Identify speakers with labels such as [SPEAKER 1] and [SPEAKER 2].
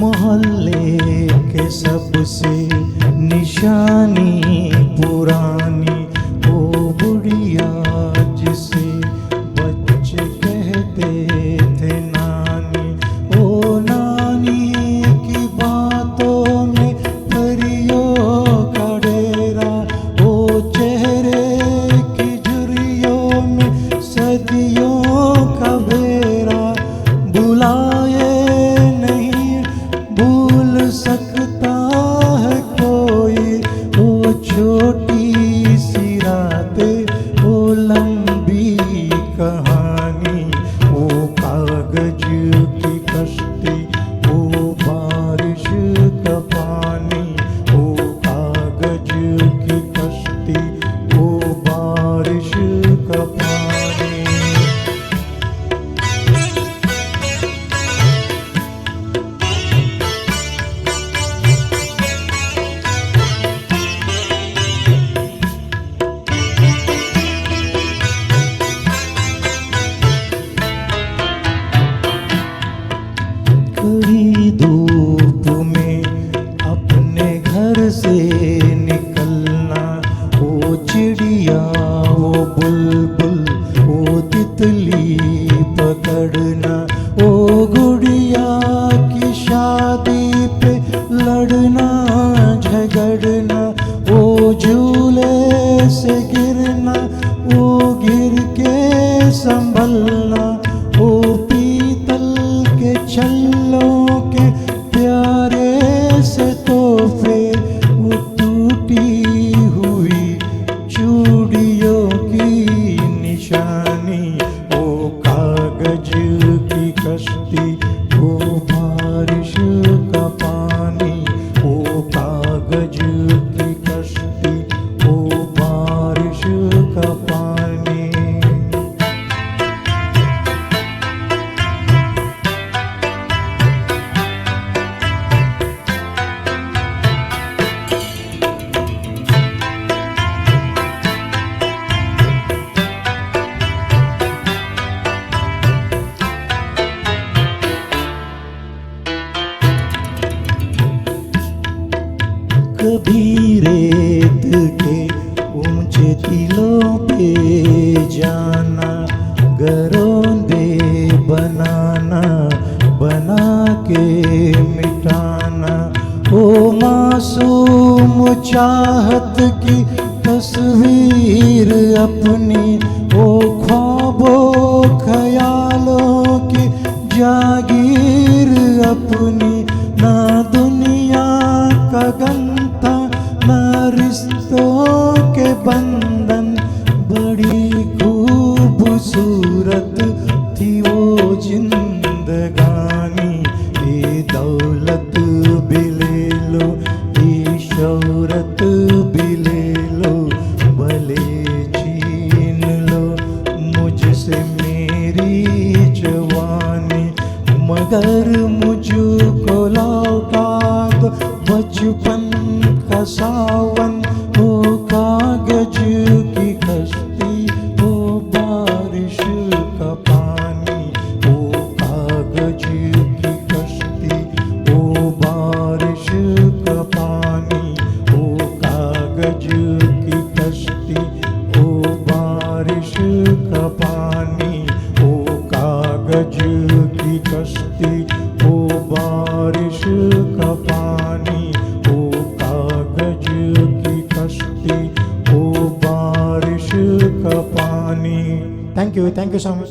[SPEAKER 1] मोहल्ले के सबसे निशानी पुरानी वो बुढ़िया जिसे बच्चे कहते थे नानी। ओ नानी की बातों में परियों का डेरा, ओ चेहरे की झुर्रियों में सदियों का बेरा। बुलाए नहीं भूल सकता है कोई वो छोटी सी रातें, वो लंबी कहानी, वो कागज की कश्ती, वो बारिश का पानी, वो कागज की कश्ती, वो बारिश का पानी। कड़ी धूप में अपने घर से निकलना, वो चिड़िया वो बुलबुल वो तितली पकड़ना, वो गुड़िया की शादी पे लड़ना झगड़ना, वो झूले से गिरना, वो गिर के संभलना, वो पीतल के छल्लों के प्यारे से तोहफे, वो टूटी हुई चूड़ियों की निशानी, वो कागज की कश्ती, वो बारिश का पानी, वो कागज की कश्ती, वो बारिश का पानी। कभी रेत के ऊंचे टीलों पे जाना, घरोंदे बनाना बना के मिटाना, ओ मासूम चाहत की तस्वीर अपनी, ओ ख्वाबों ख्यालों की जागीर अपनी। ना दुनिया का गम था ना रिश्तों के बंधन, बड़ी खूबसूरत थी वो जिंदगानी। ये दौलत भी ले लो, ये शोहरत भी ले लो, भले छीन लो मुझसे मेरी जवानी, मगर मुझको लौटा दो बचपन का सावन, वो कागज की कश्ती, वो बारिश का पानी, वो कागज की कश्ती, वो बारिश का पानी, वो कागज की कश्ती, वो बारिश का पानी, वो कागज की कश्ती, वो बारिश का पानी, वो कागज की कश्ती, वो बारिश का पानी। Thank you so much.